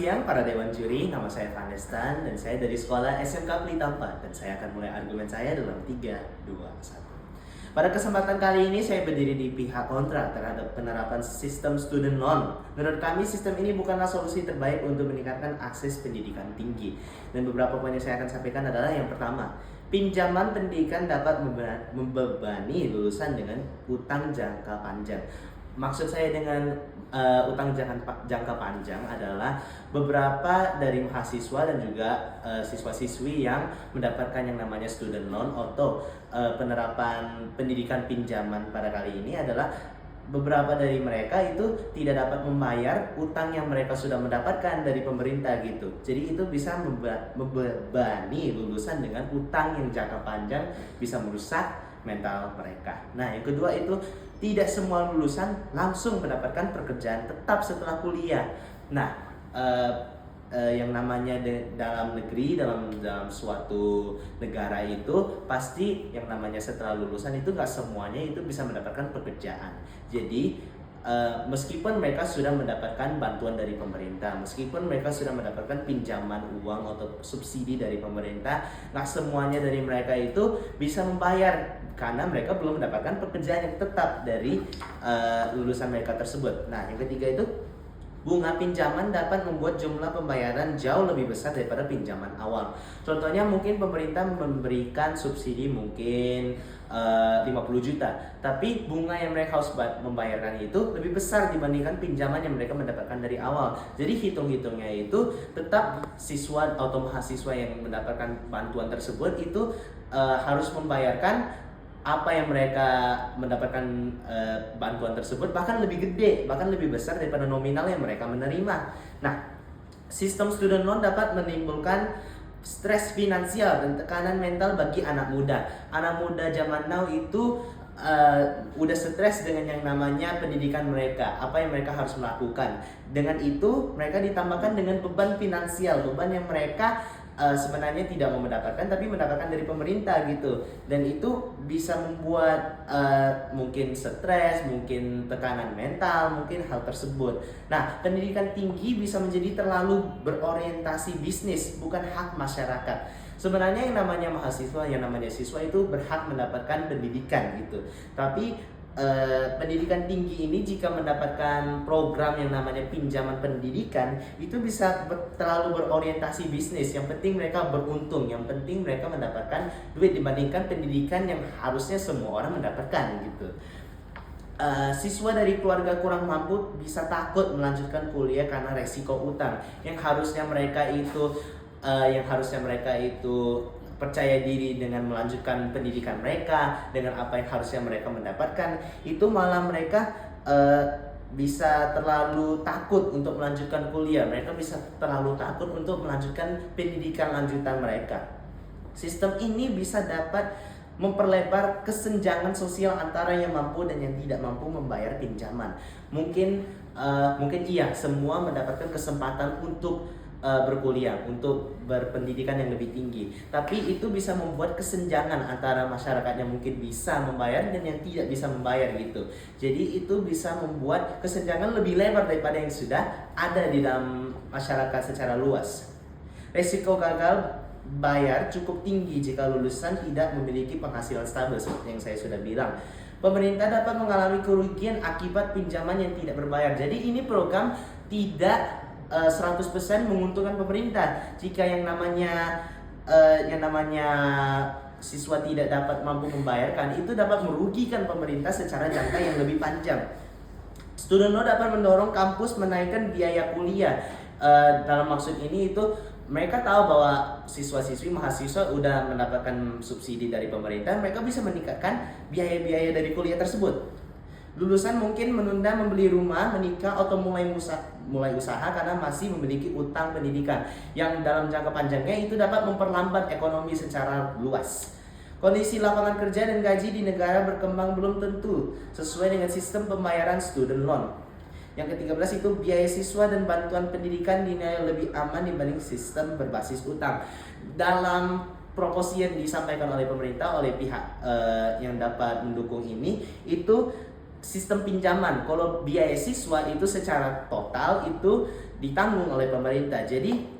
siang para Dewan Juri, nama saya Vanestan dan saya dari sekolah SMK Pelita 4 dan saya akan mulai argumen saya dalam 3, 2, 1. Pada kesempatan kali ini saya berdiri di pihak kontra terhadap penerapan sistem student loan. Menurut kami sistem ini bukanlah solusi terbaik untuk meningkatkan akses pendidikan tinggi. Dan beberapa poin yang saya akan sampaikan adalah yang pertama, pinjaman pendidikan dapat membebani lulusan dengan utang jangka panjang. Maksud saya dengan utang jangka panjang adalah beberapa dari mahasiswa dan juga siswa-siswi yang mendapatkan yang namanya student loan atau penerapan pendidikan pinjaman pada kali ini adalah beberapa dari mereka itu tidak dapat membayar utang yang mereka sudah mendapatkan dari pemerintah gitu. Jadi itu bisa membebani lulusan dengan utang yang jangka panjang, bisa merusak mental mereka. Nah, yang kedua itu tidak semua lulusan langsung mendapatkan pekerjaan tetap setelah kuliah. Nah, yang namanya dalam negeri, dalam suatu negara itu pasti yang namanya setelah lulusan itu nggak semuanya itu bisa mendapatkan pekerjaan. Jadi meskipun mereka sudah mendapatkan bantuan dari pemerintah, meskipun mereka sudah mendapatkan pinjaman uang atau subsidi dari pemerintah, nggak semuanya dari mereka itu bisa membayar karena mereka belum mendapatkan pekerjaan yang tetap dari lulusan mereka tersebut. Nah, yang ketiga itu bunga pinjaman dapat membuat jumlah pembayaran jauh lebih besar daripada pinjaman awal. Contohnya mungkin pemerintah memberikan subsidi mungkin 50 juta, tapi bunga yang mereka harus membayarkan itu lebih besar dibandingkan pinjaman yang mereka mendapatkan dari awal. Jadi hitung-hitungnya itu tetap siswa atau mahasiswa yang mendapatkan bantuan tersebut itu harus membayarkan apa yang mereka mendapatkan bantuan tersebut bahkan lebih gede, bahkan lebih besar daripada nominal yang mereka menerima. Nah, sistem student loan dapat menimbulkan stres finansial dan tekanan mental bagi anak muda. Anak muda zaman now itu udah stres dengan yang namanya pendidikan mereka, apa yang mereka harus melakukan. Dengan itu mereka ditambahkan dengan beban finansial, beban yang mereka sebenarnya tidak mau mendapatkan tapi mendapatkan dari pemerintah gitu, dan itu bisa membuat mungkin stres, mungkin tekanan mental, mungkin hal tersebut. Nah, pendidikan tinggi bisa menjadi terlalu berorientasi bisnis, bukan hak masyarakat. Sebenarnya yang namanya mahasiswa, yang namanya siswa itu berhak mendapatkan pendidikan gitu, tapi pendidikan tinggi ini jika mendapatkan program yang namanya pinjaman pendidikan itu bisa terlalu berorientasi bisnis. Yang penting mereka beruntung, yang penting mereka mendapatkan duit dibandingkan pendidikan yang harusnya semua orang mendapatkan gitu. Siswa dari keluarga kurang mampu bisa takut melanjutkan kuliah karena resiko utang yang harusnya mereka itu percaya diri dengan melanjutkan pendidikan mereka, dengan apa yang harusnya mereka mendapatkan, itu malah mereka bisa terlalu takut untuk melanjutkan kuliah. Mereka bisa terlalu takut untuk melanjutkan pendidikan lanjutan mereka. Sistem ini bisa dapat memperlebar kesenjangan sosial antara yang mampu dan yang tidak mampu membayar pinjaman. Mungkin iya, semua mendapatkan kesempatan untuk berkuliah, untuk berpendidikan yang lebih tinggi, tapi itu bisa membuat kesenjangan antara masyarakat yang mungkin bisa membayar dan yang tidak bisa membayar gitu. Jadi itu bisa membuat kesenjangan lebih lebar daripada yang sudah ada di dalam masyarakat secara luas. Resiko gagal bayar cukup tinggi jika lulusan tidak memiliki penghasilan stabil seperti yang saya sudah bilang. Pemerintah dapat mengalami kerugian akibat pinjaman yang tidak berbayar. Jadi ini program tidak 100% menguntungkan pemerintah. Jika yang namanya siswa tidak dapat mampu membayarkan, itu dapat merugikan pemerintah secara jangka yang lebih panjang. Student loan dapat mendorong kampus menaikkan biaya kuliah. Dalam maksud ini itu mereka tahu bahwa siswa-siswi mahasiswa udah mendapatkan subsidi dari pemerintah, mereka bisa meningkatkan biaya-biaya dari kuliah tersebut. Lulusan mungkin menunda membeli rumah, menikah, atau mulai usaha karena masih memiliki utang pendidikan yang dalam jangka panjangnya itu dapat memperlambat ekonomi secara luas. Kondisi lapangan kerja dan gaji di negara berkembang belum tentu sesuai dengan sistem pembayaran student loan. Yang ke-13 itu biaya siswa dan bantuan pendidikan dinilai lebih aman dibanding sistem berbasis utang. Dalam proposi yang disampaikan oleh pemerintah, oleh pihak yang dapat mendukung ini, itu sistem pinjaman. Kalau biaya siswa itu secara total itu ditanggung oleh pemerintah. Jadi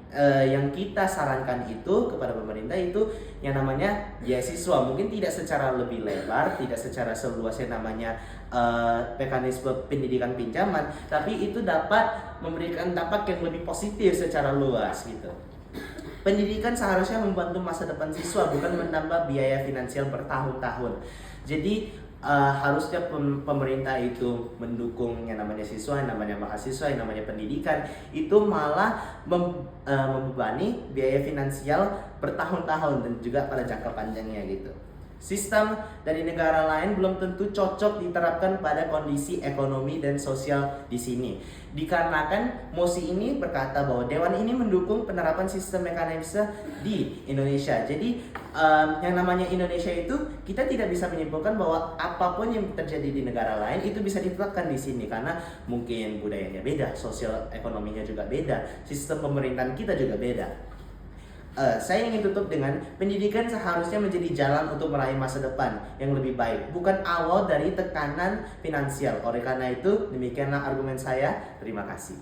yang kita sarankan itu kepada pemerintah itu yang namanya beasiswa, mungkin tidak secara lebih lebar, tidak secara seluas yang namanya mekanisme pendidikan pinjaman, tapi itu dapat memberikan dampak yang lebih positif secara luas gitu. Pendidikan seharusnya membantu masa depan siswa, bukan menambah biaya finansial bertahun-tahun. Jadi harusnya pemerintah itu mendukung yang namanya siswa, yang namanya mahasiswa, yang namanya pendidikan, itu malah membebani biaya finansial bertahun-tahun dan juga pada jangka panjangnya gitu. Sistem dari negara lain belum tentu cocok diterapkan pada kondisi ekonomi dan sosial di sini. Dikarenakan Mosi ini berkata bahwa Dewan ini mendukung penerapan sistem mekanisme di Indonesia. Jadi yang namanya Indonesia itu kita tidak bisa menyimpulkan bahwa apapun yang terjadi di negara lain itu bisa diterapkan di sini, karena mungkin budayanya beda, sosial ekonominya juga beda, sistem pemerintahan kita juga beda. Saya ingin tutup dengan pendidikan seharusnya menjadi jalan untuk meraih masa depan yang lebih baik, bukan awal dari tekanan finansial. Oleh karena itu, demikianlah argumen saya. Terima kasih.